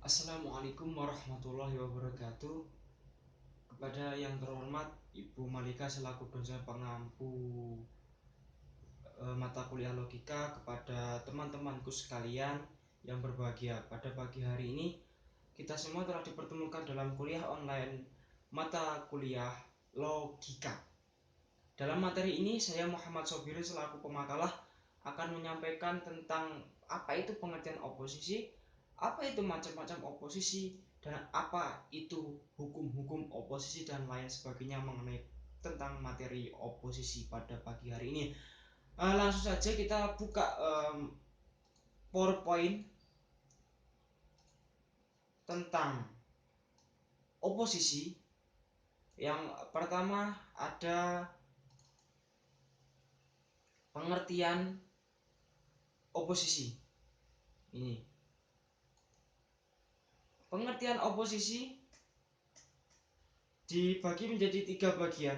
Assalamualaikum warahmatullahi wabarakatuh. Kepada yang terhormat Ibu Malika selaku dosen pengampu mata kuliah logika, kepada teman-temanku sekalian yang berbahagia, pada pagi hari ini kita semua telah dipertemukan dalam kuliah online mata kuliah logika. Dalam materi ini saya Muhammad Sobiri selaku pemakalah akan menyampaikan tentang apa itu pengertian oposisi, apa itu macam-macam oposisi, dan apa itu hukum-hukum oposisi dan lain sebagainya mengenai tentang materi oposisi pada pagi hari ini. Langsung saja kita buka PowerPoint tentang oposisi. Yang pertama ada pengertian oposisi. Ini pengertian oposisi dibagi menjadi 3 bagian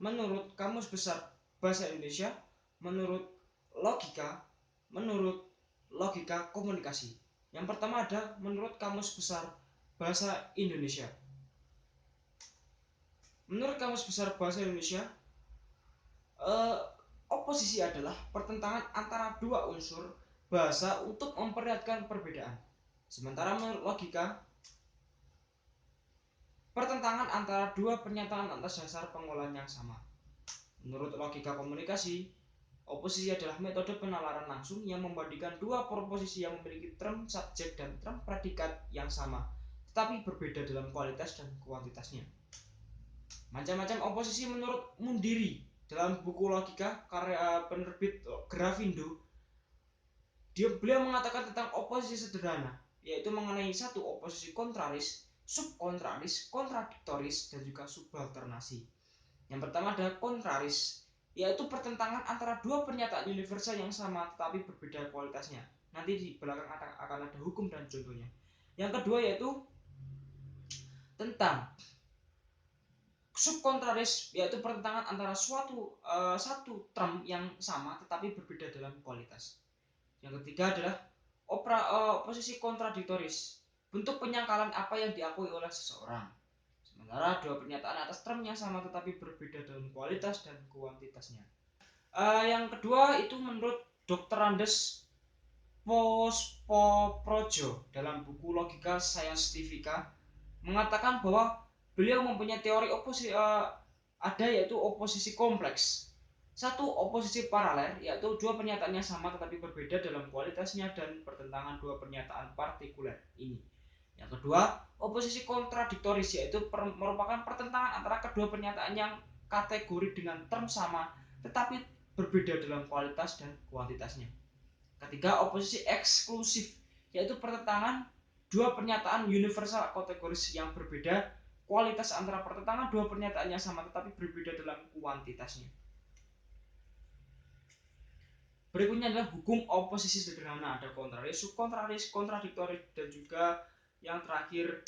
menurut Kamus Besar Bahasa Indonesia, menurut logika komunikasi. Yang pertama ada menurut Kamus Besar Bahasa Indonesia. Menurut Kamus Besar Bahasa Indonesia, oposisi adalah pertentangan antara dua unsur bahasa untuk memperlihatkan perbedaan. Sementara menurut logika, pertentangan antara dua pernyataan atas dasar pengolahan yang sama. Menurut logika komunikasi, oposisi adalah metode penalaran langsung yang membandingkan dua proposisi yang memiliki term subjek dan term predikat yang sama, tetapi berbeda dalam kualitas dan kuantitasnya. Macam-macam oposisi menurut Mundiri dalam buku logika karya penerbit Grafindo, beliau mengatakan tentang oposisi sederhana, yaitu mengenai satu oposisi kontraris, subkontraris, kontradiktoris, dan juga subalternasi. Yang pertama ada kontraris, yaitu pertentangan antara dua pernyataan universal yang sama tetapi berbeda kualitasnya. Nanti di belakang akan ada hukum dan contohnya. Yang kedua yaitu tentang subkontraris, yaitu pertentangan antara satu term yang sama tetapi berbeda dalam kualitas. Yang ketiga adalah oposisi kontradiktoris, bentuk penyangkalan apa yang diakui oleh seseorang. Sementara dua pernyataan atas term yang sama tetapi berbeda dalam kualitas dan kuantitasnya. Yang kedua itu menurut Dr. Andes Pospoprojo dalam buku Logika Scientifica mengatakan bahwa beliau mempunyai teori oposisi ada yaitu oposisi kompleks. Satu oposisi paralel, yaitu dua pernyataan yang sama tetapi berbeda dalam kualitasnya dan pertentangan dua pernyataan partikuler ini. Yang kedua, oposisi kontradiktoris, yaitu merupakan pertentangan antara kedua pernyataan yang kategori dengan term sama tetapi berbeda dalam kualitas dan kuantitasnya. Ketiga, oposisi eksklusif, yaitu pertentangan dua pernyataan universal kategoris yang berbeda kualitas antara pertentangan dua pernyataan yang sama tetapi berbeda dalam kuantitasnya. Berikutnya adalah hukum oposisi sederhana, ada kontraris, subkontraris, kontradiktoris, dan juga yang terakhir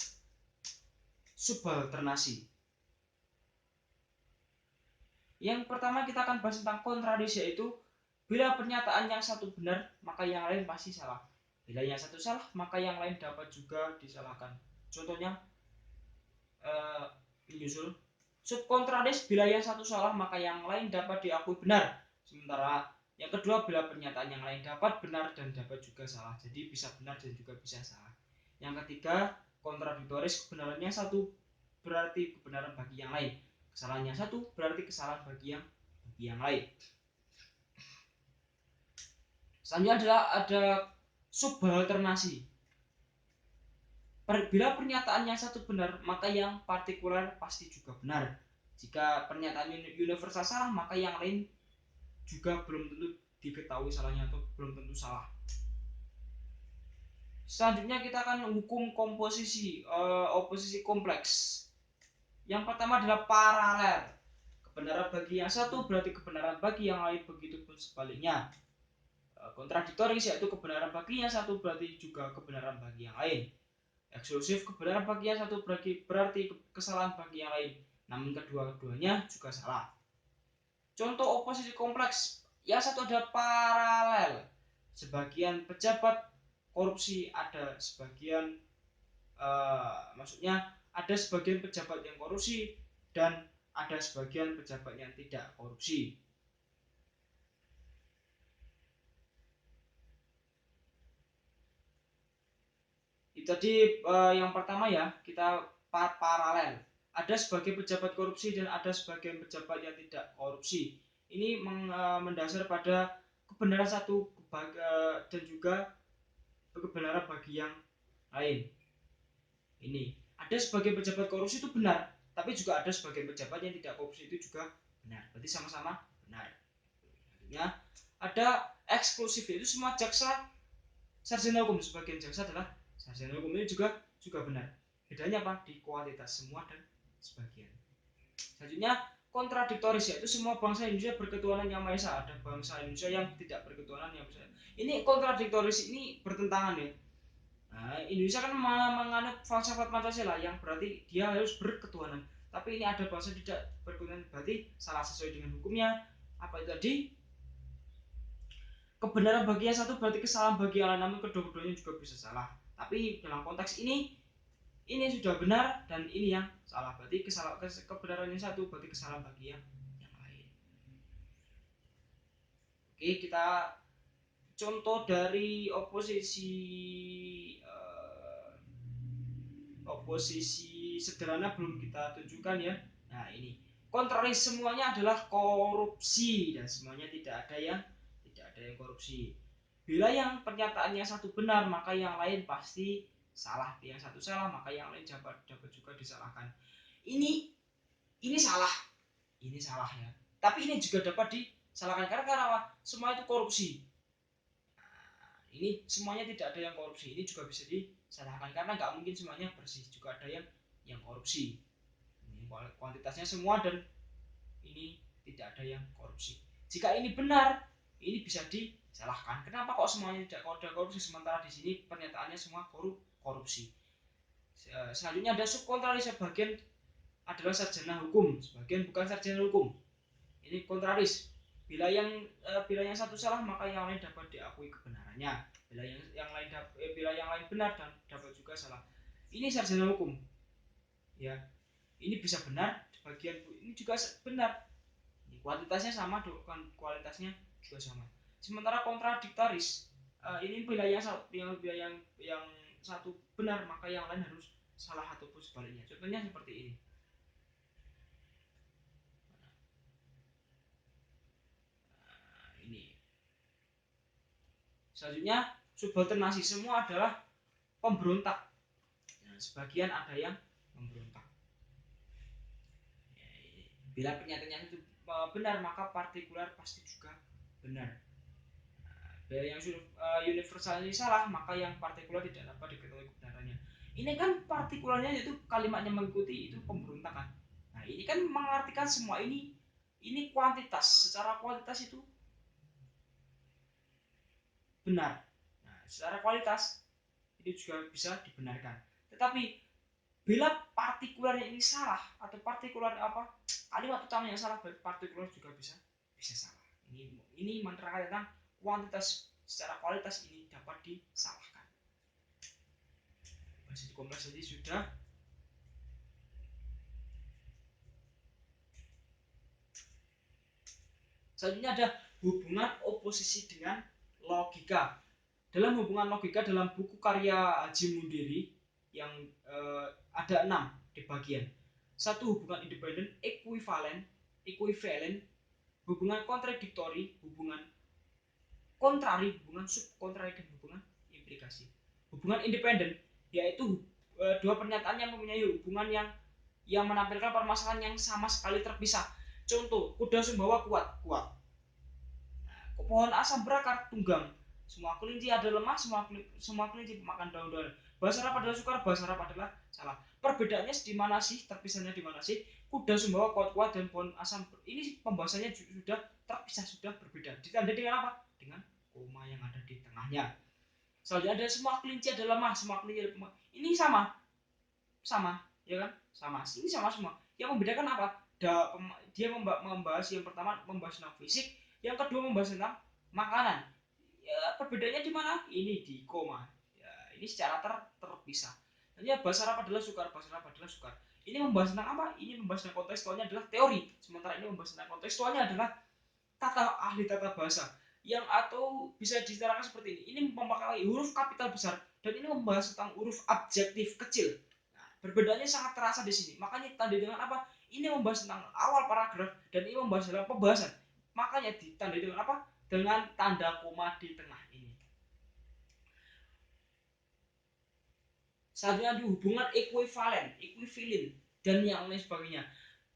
subalternasi. Yang pertama kita akan bahas tentang kontraris, yaitu bila pernyataan yang satu benar maka yang lain pasti salah. Bila yang satu salah maka yang lain dapat juga disalahkan. Contohnya menyusul subkontraris, bila yang satu salah maka yang lain dapat diakui benar. Sementara yang kedua, bila pernyataan yang lain dapat benar dan dapat juga salah. Jadi bisa benar dan juga bisa salah. Yang ketiga, kontradiktoris, kebenarannya satu berarti kebenaran bagi yang lain. Kesalahannya satu berarti kesalahan bagi yang lain. Selanjutnya adalah ada subalternasi. Bila pernyataan yang satu benar, maka yang partikuler pasti juga benar. Jika pernyataan universal salah, maka yang lain juga belum tentu diketahui salahnya atau belum tentu salah. Selanjutnya kita akan hukum komposisi, oposisi kompleks. Yang pertama adalah paralel. Kebenaran bagi yang satu berarti kebenaran bagi yang lain, begitu pun sebaliknya. Kontradiktoris, yaitu kebenaran bagi yang satu berarti juga kebenaran bagi yang lain. Eksklusif, kebenaran bagi yang satu berarti kesalahan bagi yang lain, namun kedua-duanya juga salah. Contoh oposisi kompleks, yang satu ada paralel. Sebagian pejabat korupsi, ada sebagian maksudnya ada sebagian pejabat yang korupsi dan ada sebagian pejabat yang tidak korupsi. Itu tadi yang pertama ya, kita paralel. Ada sebagian pejabat korupsi dan ada sebagian pejabat yang tidak korupsi. Ini mendasar pada kebenaran satu dan juga kebenaran bagi yang lain. Ini ada sebagian pejabat korupsi itu benar, tapi juga ada sebagian pejabat yang tidak korupsi itu juga benar. Berarti sama-sama benar. Artinya ada eksklusif, yaitu semua jaksa sarjana hukum, sebagian jaksa adalah sarjana hukum, ini juga benar. Bedanya apa? Di kuantitas semua dan sebagian. Selanjutnya kontradiktoris, yaitu semua bangsa Indonesia berketuhanan yang maha esa. Ada bangsa Indonesia yang tidak berketuhanan yang maha esa. Ini kontradiktoris, ini bertentangan ya. Nah, Indonesia kan menganut falsafat Pancasila yang berarti dia harus berketuhanan. Tapi ini ada bangsa tidak berketuhanan, berarti salah sesuai dengan hukumnya. Apa itu tadi? Kebenaran bagi yang satu berarti kesalahan bagi yang lain, namun kedua-duanya juga bisa salah. Tapi dalam konteks ini sudah benar dan ini yang salah. Berarti kebenaran yang satu berarti kesalahan bagi yang lain. Oke, kita contoh dari oposisi sederhana belum kita tunjukkan ya. Nah, ini kontraris semuanya adalah korupsi dan semuanya tidak ada yang korupsi. Bila yang pernyataannya satu benar, maka yang lain pasti salah. Yang satu salah, maka yang lain dapat juga disalahkan. Ini salah. Ini salah ya. Tapi ini juga dapat disalahkan karena semua itu korupsi. Nah, ini semuanya tidak ada yang korupsi. Ini juga bisa disalahkan karena nggak mungkin semuanya bersih. Juga ada yang korupsi. Ini kuantitasnya semua dan ini tidak ada yang korupsi. Jika ini benar, ini bisa disalahkan. Kenapa kok semuanya tidak ada korupsi sementara di sini pernyataannya semua korupsi? Selanjutnya ada subkontraris, sebagian adalah sarjana hukum, sebagian bukan sarjana hukum. Ini kontraris. Bila yang satu salah, maka yang lain dapat diakui kebenarannya. Bila yang lain benar dan dapat juga salah. Ini sarjana hukum. Ya. Ini bisa benar, sebagian ini juga benar. Kualitasnya sama, kualitasnya juga sama. Sementara kontradiktoris, ini bila yang satu benar, maka yang lain harus salah ataupun sebaliknya. Contohnya seperti ini. Nah, ini. Selanjutnya subordinasi, semua adalah pemberontak. Nah, sebagian ada yang memberontak. Bila pernyataannya itu benar, maka partikular pasti juga benar. Bila yang universal ini salah, maka yang partikular tidak dapat diketahui kebenarannya. Ini kan partikularnya itu kalimatnya mengikuti itu pemberontakan. Nah, ini kan mengartikan semua ini kuantitas. Secara kualitas itu benar. Nah, secara kualitas itu juga bisa dibenarkan. Tetapi bila partikularnya ini salah atau partikular kalimat utamanya salah, partikular juga bisa salah. Ini menerangkan tentang kuantitas. Secara kualitas ini dapat disalahkan. Masih kompleks jadi sudah. Selanjutnya ada hubungan oposisi dengan logika. Dalam hubungan logika dalam buku karya Haji Mundiri yang ada 6 di bagian. 1 hubungan independen, ekuivalen, hubungan kontradiktori, hubungan kontrari, hubungan subkontrari, dan hubungan implikasi. Hubungan independen yaitu dua pernyataan yang mempunyai hubungan yang menampilkan permasalahan yang sama sekali terpisah. Contoh, kuda Sumbawa kuat. Nah, pohon asam berakar tunggang. Semua kelinci ada lemah, semua kelinci makan daun-daun. Basarab adalah sukar, Basarab adalah salah. Perbedaannya di mana sih? Terpisahnya di mana sih? Kuda Sumbawa kuat-kuat dan pohon asam ini pembahasannya sudah terpisah, sudah berbeda. Ditandai dengan apa? Dengan koma yang ada di tengahnya. Selanjutnya ada semua kelinci ada lemah, semua kelinci ada lemah. Ini sama, ya kan? Sama. Ini sama semua. Yang membedakan apa? Dia membahas yang pertama membahas tentang fisik, yang kedua membahas tentang makanan. Ya, perbedaannya di mana? Ini di koma. Ya, ini secara terpisah. Hanya bahasa Arab adalah sukar, bahasa Arab adalah sukar. Ini membahas tentang apa? Ini membahas tentang kontekstualnya adalah teori, sementara ini membahas tentang kontekstualnya adalah ahli tata bahasa yang atau bisa diterangkan seperti ini. Ini memakai huruf kapital besar dan ini membahas tentang huruf adjektif kecil. Nah, perbedaannya sangat terasa di sini. Makanya ditandai dengan apa? Ini membahas tentang awal paragraf dan ini membahas dalam pembahasan. Makanya ditandai dengan apa? Dengan tanda koma di tengah ini. Selanjutnya hubungan ekuivalen, dan yang lain sebagainya.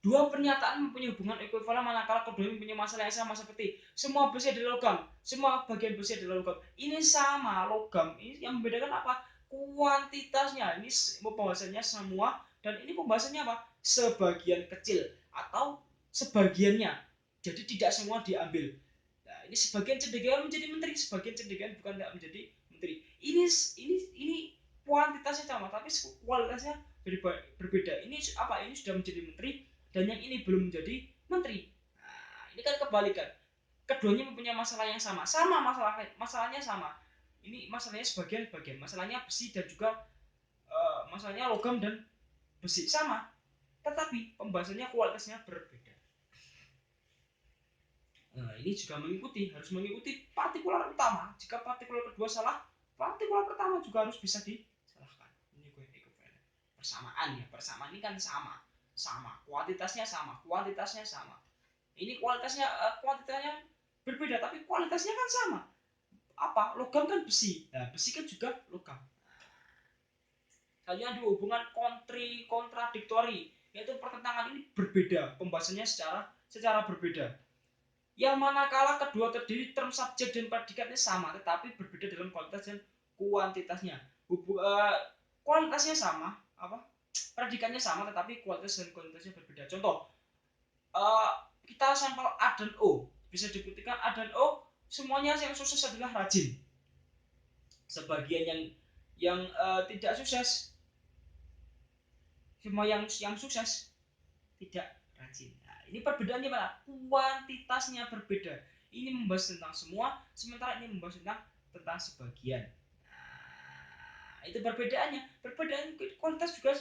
Dua pernyataan mempunyai hubungan ekuivalen manakala keduanya mempunyai masalah yang sama seperti semua besi adalah logam, semua bagian besi adalah logam. Ini sama logam. Ini yang membedakan apa? Kuantitasnya. Ini pembahasannya semua dan ini pembahasannya apa? Sebagian kecil atau sebagiannya. Jadi tidak semua diambil. Nah, ini sebagian cendekiawan menjadi menteri, sebagian cendekiawan bukan tidak menjadi menteri. Ini kuantitasnya sama tapi kualitasnya berbeda. Ini apa? Ini sudah menjadi menteri dan yang ini belum menjadi menteri. Nah, ini kan kebalikan. Keduanya mempunyai masalah yang sama. Masalahnya sama. Ini masalahnya sebagian-bagian. Masalahnya besi dan juga masalahnya logam dan besi sama. Tetapi pembahasannya kualitasnya berbeda. Nah, ini juga harus mengikuti partikular utama. Jika partikular kedua salah, partikular pertama juga harus bisa disalahkan. Ini ekuivalen. Persamaan ini kan sama. Kuantitasnya sama. Ini kuantitasnya berbeda tapi kualitasnya kan sama. Apa? Logam kan besi. Nah, besi kan juga logam. Hanya di hubungan kontradiktori, yaitu pertentangan ini berbeda, pembahasannya secara berbeda. Yang manakala kedua terdiri term subjek dan predikatnya sama tetapi berbeda dalam kualitas dan kuantitasnya. Kualitasnya sama, predikatnya sama tetapi kualitas dan kuantitasnya berbeda. Contoh, kita sampel A dan O, bisa dibuktikan A dan O semuanya yang sukses adalah rajin. Sebagian yang tidak sukses, semua yang sukses tidak rajin. Nah, ini perbedaannya mana? Kuantitasnya berbeda. Ini membahas tentang semua, sementara ini membahas tentang sebagian. Nah, itu perbedaannya. Perbedaan kualitas juga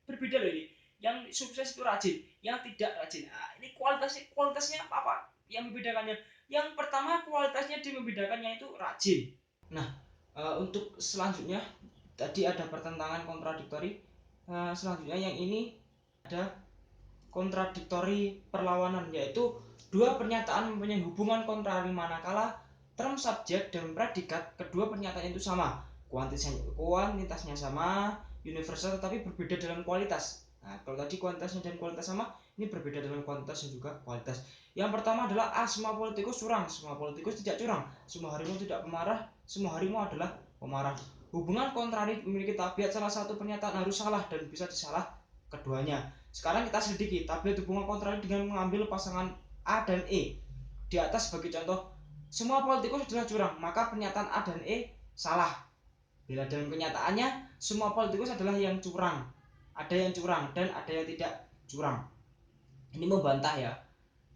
berbeda loh ini. Yang sukses itu rajin, yang tidak rajin. Nah, ini kualitasnya apa? Yang membedakannya. Yang pertama kualitasnya membedakannya itu rajin. Nah, untuk selanjutnya tadi ada pertentangan kontradiktori. Selanjutnya yang ini ada kontradiktori perlawanan, yaitu dua pernyataan mempunyai hubungan kontrari manakala term subjek dan predikat kedua pernyataan itu sama, kuantitasnya sama, universal tetapi berbeda dalam kualitas. Nah, kalau tadi kuantitasnya dan kualitas sama, ini berbeda dalam kuantitas dan juga kualitas. Yang pertama adalah semua politikus curang, semua politikus tidak curang, semua harimau tidak pemarah, semua harimau adalah pemarah. Hubungan kontrari memiliki tabiat salah satu pernyataan harus salah dan bisa disalah keduanya. Sekarang kita selidiki tabiat hubungan kontrari dengan mengambil pasangan A dan E. Di atas sebagai contoh, semua politikus adalah curang, maka pernyataan A dan E salah. Bila dalam kenyataannya semua politikus adalah yang curang. Ada yang curang dan ada yang tidak curang. Ini membantah ya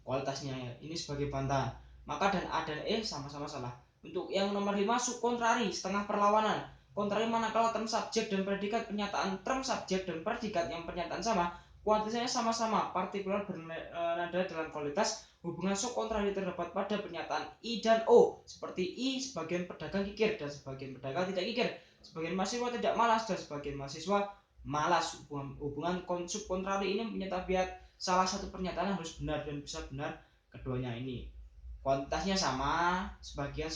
kualitasnya ya. Ini sebagai bantahan. Maka dan A dan E sama-sama salah. Untuk yang nomor 5 subkontrari, setengah perlawanan. Kontrari manakala term subjek dan predikat pernyataan term subjek dan predikat yang pernyataan sama, kuantitasnya sama-sama, partikular bernada dalam kualitas. Hubungan subkontrari terdapat pada pernyataan I dan O, seperti I sebagian pedagang kikir dan sebagian pedagang tidak kikir, sebagian mahasiswa tidak malas dan sebagian mahasiswa malas. Hubungan subkontrari ini mempunyai tabiat salah satu pernyataan harus benar dan bisa benar keduanya ini. Kuantitasnya sama, sebagian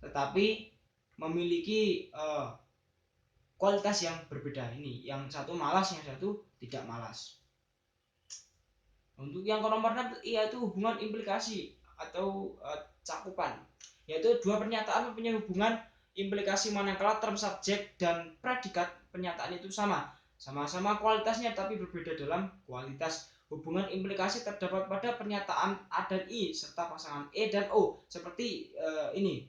tetapi memiliki kualitas yang berbeda. Ini yang satu malas, yang satu tidak malas. Untuk yang nomor 6 yaitu hubungan implikasi atau cakupan, yaitu dua pernyataan mempunyai hubungan implikasi manakala term subjek dan predikat pernyataan itu sama-sama kualitasnya tapi berbeda dalam kualitas. Hubungan implikasi terdapat pada pernyataan A dan I serta pasangan E dan O, seperti ini.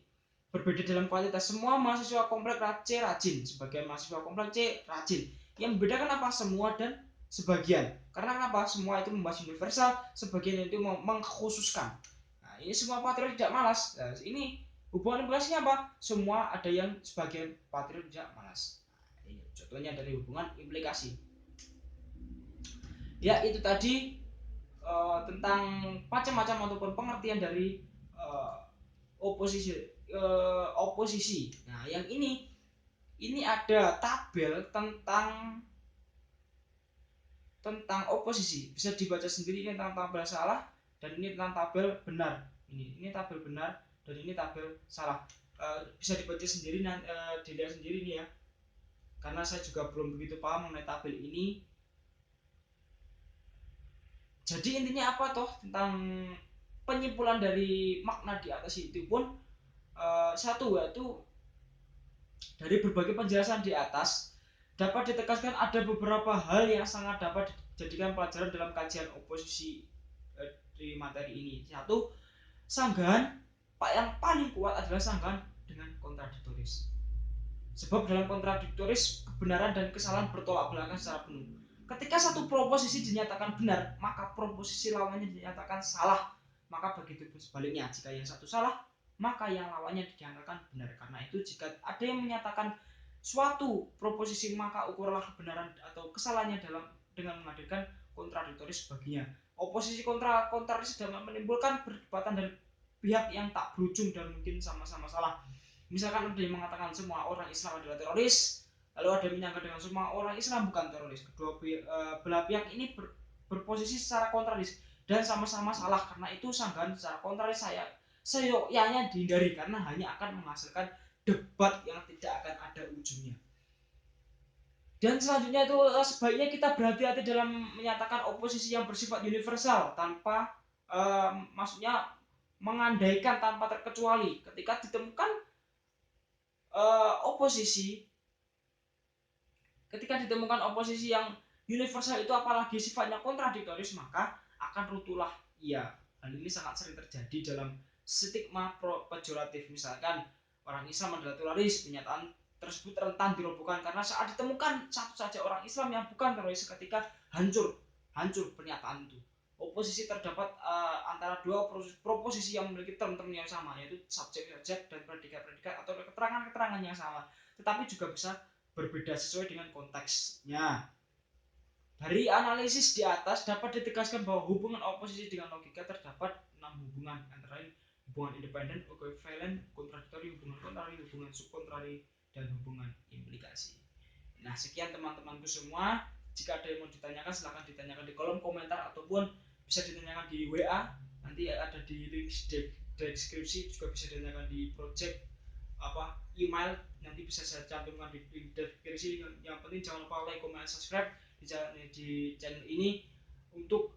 Berbeda dalam kualitas. Semua mahasiswa komplek C rajin, sebagian mahasiswa komplek C rajin. Yang membedakan apa? Semua dan sebagian. Karena apa? Semua itu membahas universal, sebagian itu mengkhususkan. Nah, ini semua patriot tidak malas. Nah, ini hubungan implikasinya apa? Semua ada yang sebagian patriot tidak malas. Ini contohnya dari hubungan implikasi. Ya, itu tadi tentang macam-macam ataupun pengertian dari oposisi. Nah, yang ini ada tabel tentang oposisi. Bisa dibaca sendiri, ini tentang tabel salah dan ini tentang tabel benar. Ini tabel benar dan ini tabel salah. Bisa dibaca sendiri, dilihat sendiri nih ya. Karena saya juga belum begitu paham mengenai tabel ini. Jadi intinya apa toh tentang penyimpulan dari makna di atas itu pun satu, yaitu dari berbagai penjelasan di atas dapat ditegaskan ada beberapa hal yang sangat dapat dijadikan pelajaran dalam kajian oposisi di materi ini. Satu, sanggahan yang paling kuat adalah sanggahan dengan kontradiktoris. Sebab dalam kontradiktoris kebenaran dan kesalahan bertolak belakang secara penuh. Ketika satu proposisi dinyatakan benar, maka proposisi lawannya dinyatakan salah. Maka begitu pun sebaliknya, jika yang satu salah, maka yang lawannya dinyatakan benar. Karena itu jika ada yang menyatakan suatu proposisi, maka ukurlah kebenaran atau kesalahannya dengan menghadirkan kontradiktoris baginya. Oposisi kontradiktoris dapat menimbulkan perdebatan dari pihak yang tak berujung dan mungkin sama-sama salah. Misalkan ada yang mengatakan semua orang Islam adalah teroris, lalu ada yang menyangka dengan semua orang Islam bukan teroris. Kedua belah pihak ini berposisi secara kontraris dan sama-sama salah. Karena itu sanggahan secara kontraris seyogyanya dihindari karena hanya akan menghasilkan debat yang tidak akan ada ujungnya. Dan selanjutnya itu sebaiknya kita berhati-hati dalam menyatakan oposisi yang bersifat universal tanpa maksudnya mengandaikan tanpa terkecuali. Ketika ditemukan ketika ditemukan oposisi yang universal itu apalagi sifatnya kontradiktoris, maka akan runtuhlah ia. Hal ini sangat sering terjadi dalam stigma pejoratif. Misalkan orang Islam adalah teroris, pernyataan tersebut rentan dirobohkan karena saat ditemukan satu saja orang Islam yang bukan teroris, ketika hancur pernyataan itu. Oposisi terdapat antara dua proposisi yang memiliki term-term yang sama, yaitu subjek-objek dan predikat-predikat atau keterangan-keterangan yang sama, tetapi juga bisa berbeda sesuai dengan konteksnya. Dari analisis di atas dapat ditegaskan bahwa hubungan oposisi dengan logika terdapat 6 hubungan, antara lain hubungan independen, equivalent, kontradiktori, hubungan kontrari, hubungan subkontrari, dan hubungan implikasi. Nah, sekian teman-temanku semua. Jika ada yang mau ditanyakan, silahkan ditanyakan di kolom komentar ataupun bisa ditanyakan di WA. Nanti ada di link deskripsi, juga bisa ditanyakan di project email, nanti bisa saya cantumkan di link deskripsi. Yang penting jangan lupa like, comment, subscribe di channel ini untuk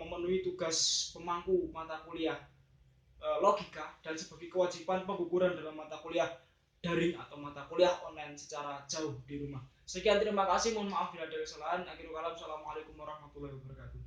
memenuhi tugas pemangku mata kuliah logika dan sebagai kewajiban pengguguran dalam mata kuliah daring atau mata kuliah online secara jauh di rumah. Sekian, terima kasih, mohon maaf bila ada kesalahan. Akhirul kalam, assalamualaikum warahmatullahi wabarakatuh.